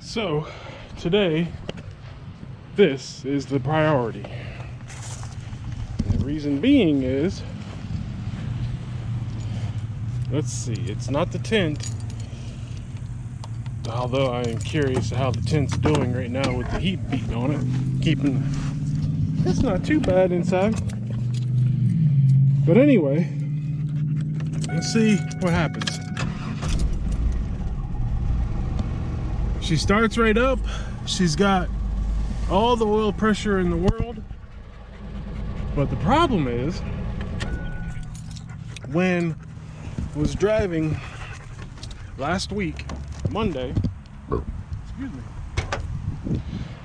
So today, this is the priority. And the reason being is, let's see, it's not the tent. Although I am curious how the tent's doing right now with the heat beating on it. It's not too bad inside. But anyway, let's see what happens. She starts right up. She's got all the oil pressure in the world. But the problem is, when I was driving last week, Monday, excuse me,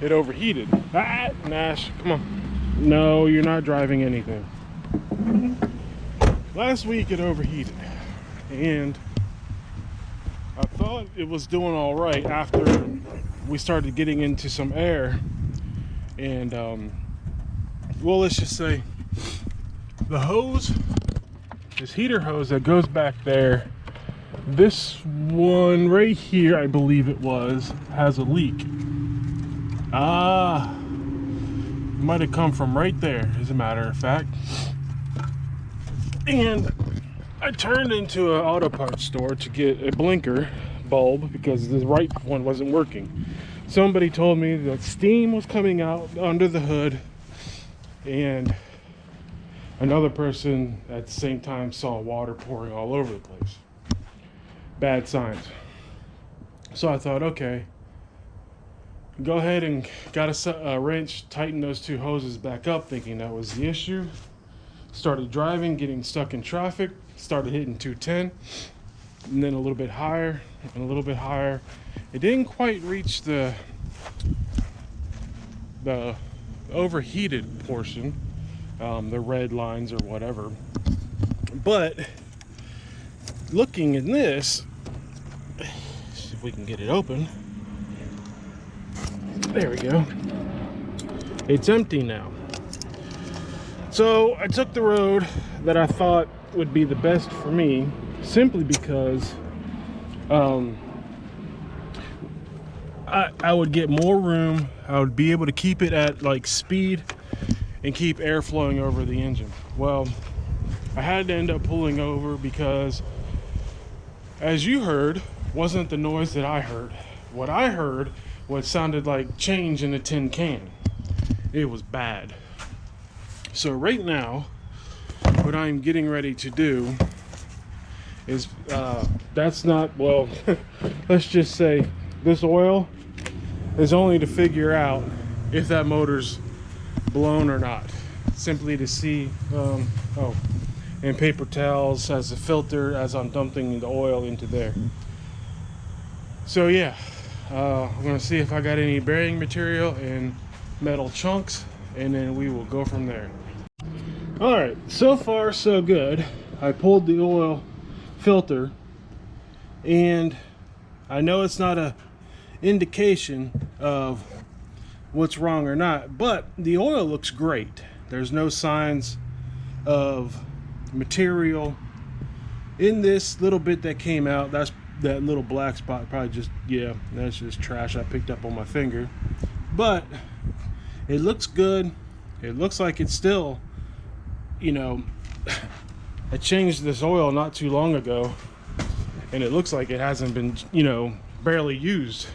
it overheated. Ah, Nash, come on. No, you're not driving anything. Last week it overheated, and I thought it was doing all right after we started getting into some air. And well, let's just say the hose, this heater hose that goes back there, this one right here, I believe it was, has a leak. Might have come from right there, as a matter of fact. And I turned into an auto parts store to get a blinker bulb because the right one wasn't working. Somebody told me that steam was coming out under the hood, and another person at the same time saw water pouring all over the place. Bad signs. So I thought, okay, go ahead and got a wrench, tighten those two hoses back up, thinking that was the issue. Started driving, getting stuck in traffic, started hitting 210, and then a little bit higher and a little bit higher. It didn't quite reach the overheated portion, the red lines or whatever. But looking at this, see if we can get it open. There we go. It's empty now. So I took the road that I thought would be the best for me, simply because I would get more room. I would be able to keep it at like speed and keep air flowing over the engine. Well, I had to end up pulling over because, as you heard, wasn't the noise that I heard. What I heard was sounded like change in a tin can. It was bad. So right now, what I'm getting ready to do is, that's not, well, let's just say this oil is only to figure out if that motor's blown or not. Simply to see, and paper towels as a filter as I'm dumping the oil into there. So yeah, I'm gonna see if I got any bearing material and metal chunks, and then we will go from there. All right, so far so good. I pulled the oil filter, and I know it's not a indication of what's wrong or not, but the oil looks great. There's no signs of material in this little bit that came out. That's that little black spot, probably just, yeah, that's just trash I picked up on my finger. But it looks good. It looks like it's still, you know, I changed this oil not too long ago, and it looks like it hasn't been, you know, barely used.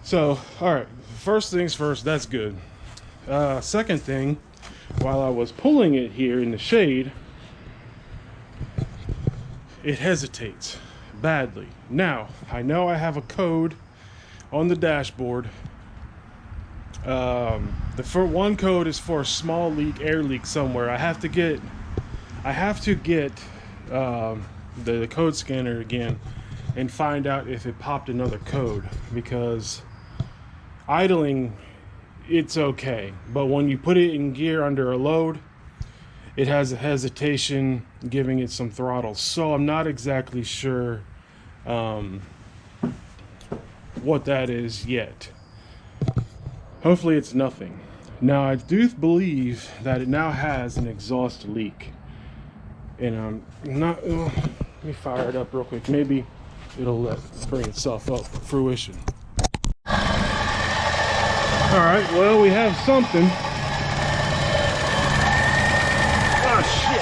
So, all right, first things first, that's good. Second thing, while I was pulling it here in the shade, it hesitates badly. Now, I know I have a code on the dashboard. The one code is for a small leak, air leak somewhere. I have to get the code scanner again and find out if it popped another code, because idling, it's okay, but when you put it in gear under a load, it has a hesitation, giving it some throttle. So I'm not exactly sure what that is yet. Hopefully it's nothing. Now I do believe that it now has an exhaust leak, and I'm not, let me fire it up real quick. Maybe it'll bring itself up to fruition. All right, well, we have something. Oh, shit.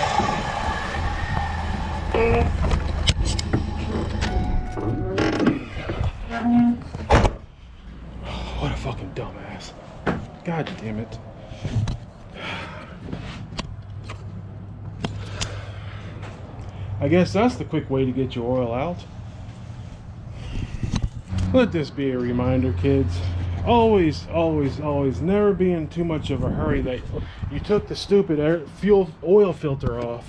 What a fucking dumbass. God damn it. I guess that's the quick way to get your oil out. Let this be a reminder, kids. Always, always, always never be in too much of a hurry that you took the stupid oil filter off,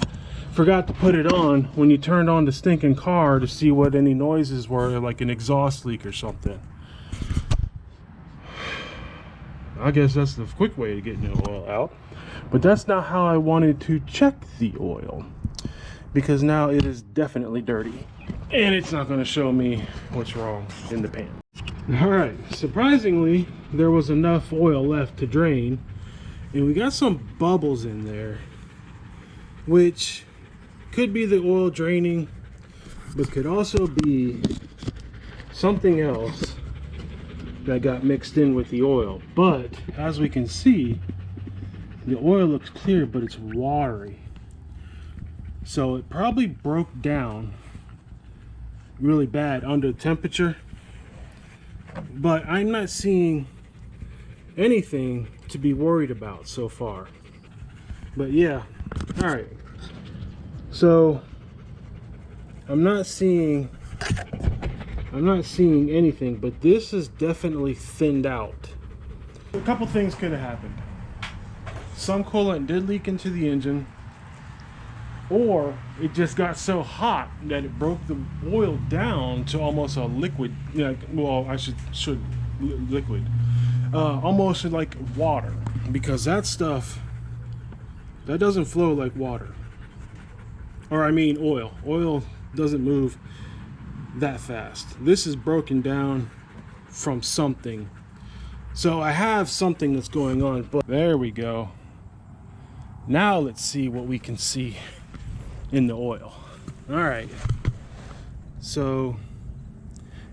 forgot to put it on when you turned on the stinking car to see what any noises were, like an exhaust leak or something. I guess that's the quick way to get new oil out. But that's not how I wanted to check the oil, because now it is definitely dirty and it's not going to show me what's wrong in the pan. All right, surprisingly there was enough oil left to drain, and we got some bubbles in there, which could be the oil draining, but could also be something else that got mixed in with the oil. But as we can see, the oil looks clear, but it's watery. So it probably broke down really bad under temperature, but I'm not seeing anything to be worried about so far. But yeah, all right. So I'm not seeing anything, but this is definitely thinned out. A couple things could have happened. Some coolant did leak into the engine, or it just got so hot that it broke the oil down to almost a liquid. Well, I should liquid, almost like water, because that stuff that doesn't flow like water. Or I mean oil. Oil doesn't move that fast. This is broken down from something. So I have something that's going on, but there we go. Now let's see what we can see in the oil. All right. So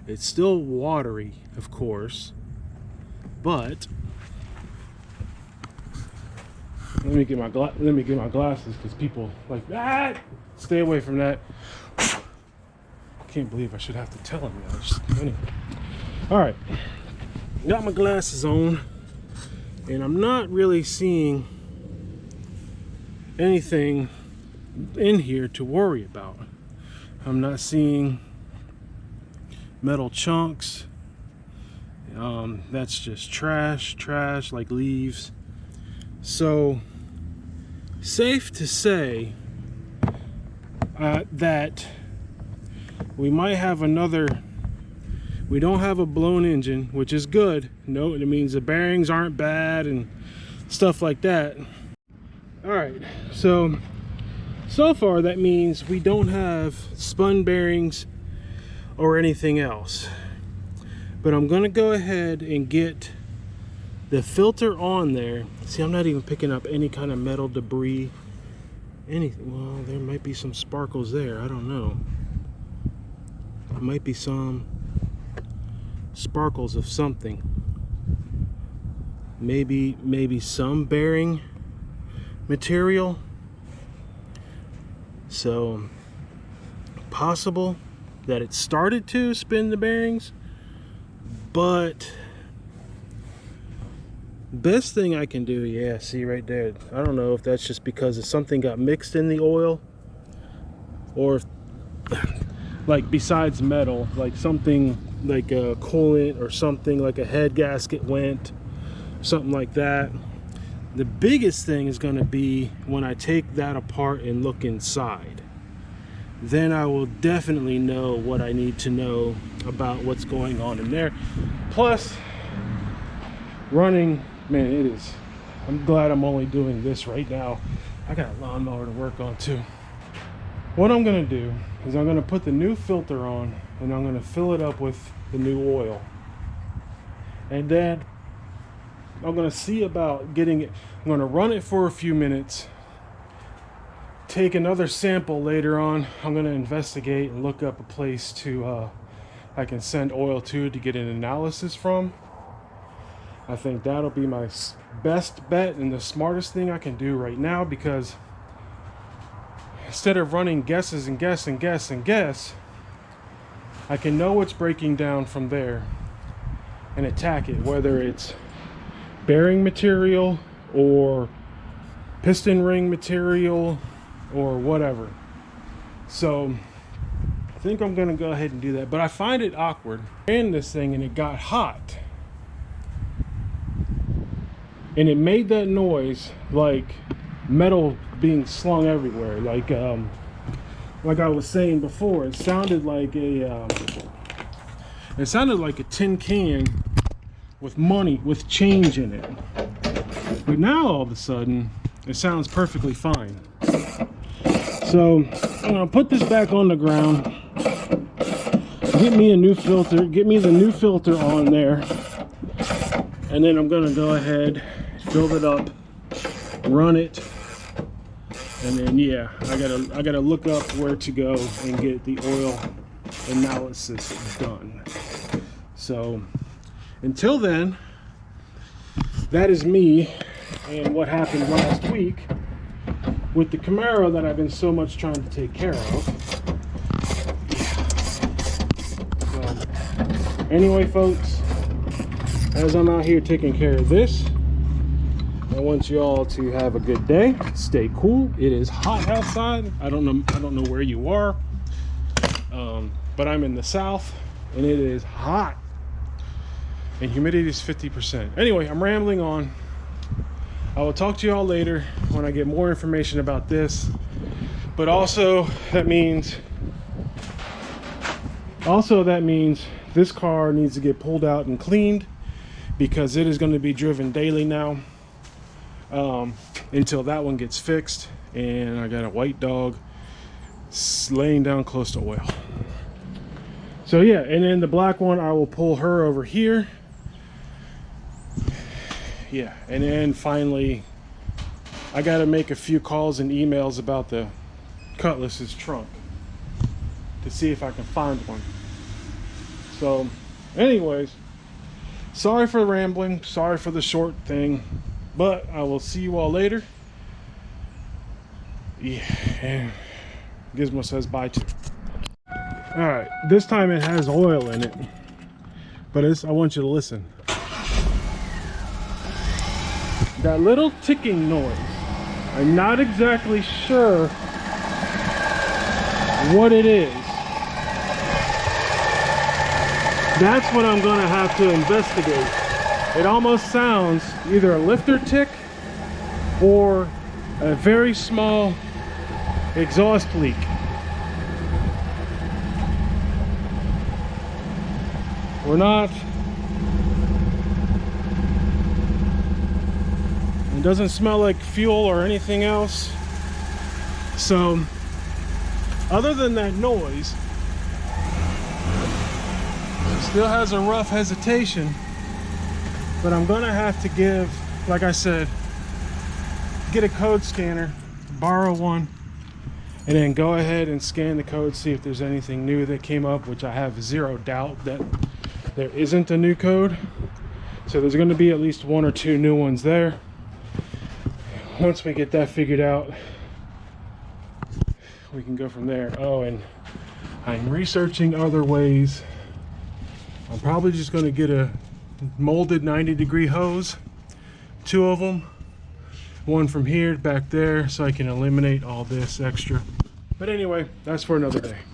it's still watery, of course, but let me get my glasses, because people like that. Stay away from that. I can't believe I should have to tell them that. Anyway. All right. Got my glasses on, and I'm not really seeing anything in here to worry about. I'm not seeing metal chunks. That's just trash like leaves. So safe to say that we might have another. We don't have a blown engine, which is good. No, it means the bearings aren't bad and stuff like that. All right, so far that means we don't have spun bearings or anything else. But I'm gonna go ahead and get the filter on there. See, I'm not even picking up any kind of metal debris, anything. Well, there might be some sparkles there, I don't know. There might be some sparkles of something. Maybe some bearing material. So possible that it started to spin the bearings, but best thing I can do, yeah, see right there, I don't know if that's just because something got mixed in the oil, or if, like, besides metal, like something like a coolant or something, like a head gasket went, something like that. The biggest thing is going to be when I take that apart and look inside. Then I will definitely know what I need to know about what's going on in there. Plus, running, man, it is. I'm glad I'm only doing this right now. I got a lawnmower to work on too. What I'm going to do is I'm going to put the new filter on, and I'm going to fill it up with the new oil. And then I'm going to see about getting it. I'm going to run it for a few minutes, take another sample later on. I'm going to investigate and look up a place to I can send oil to get an analysis from. I think that'll be my best bet and the smartest thing I can do right now, because instead of running guesses and guess and guess and guess, I can know what's breaking down from there and attack it, whether it's bearing material or piston ring material or whatever. So I think I'm gonna go ahead and do that, but I find it awkward. I ran this thing and it got hot and it made that noise like metal being slung everywhere. Like I was saying before, it sounded like a tin can with money, with change in it. But now all of a sudden it sounds perfectly fine. So I'm gonna put this back on the ground, get me a new filter, get me the new filter on there, and then I'm gonna go ahead, fill it up, run it, and then yeah, I gotta look up where to go and get the oil analysis done. So until then, that is me and what happened last week with the Camaro that I've been so much trying to take care of. So anyway, folks, as I'm out here taking care of this, I want you all to have a good day. Stay cool. It is hot outside. I don't know where you are, but I'm in the South and it is hot and humidity is 50%. Anyway, I'm rambling on. I will talk to you all later when I get more information about this. But also that means this car needs to get pulled out and cleaned, because it is going to be driven daily now until that one gets fixed. And I got a white dog laying down close to oil. So yeah, and then the black one, I will pull her over here. Yeah, and then finally I got to make a few calls and emails about the Cutlass's trunk to see if I can find one. So anyways, sorry for rambling, sorry for the short thing, but I will see you all later. Yeah, and Gizmo says bye too. All right, this time it has oil in it, but I want you to listen. That little ticking noise, I'm not exactly sure what it is. That's what I'm gonna have to investigate. It almost sounds either a lifter tick or a very small exhaust leak. We're not, it doesn't smell like fuel or anything else. So other than that noise, it still has a rough hesitation, but I'm gonna have to give, like I said, get a code scanner, borrow one, and then go ahead and scan the code, see if there's anything new that came up, which I have zero doubt that there isn't a new code. So there's going to be at least one or two new ones there. Once we get that figured out, we can go from there. Oh, and I'm researching other ways. I'm probably just going to get a molded 90-degree hose, two of them, one from here back there, so I can eliminate all this extra. But anyway, that's for another day.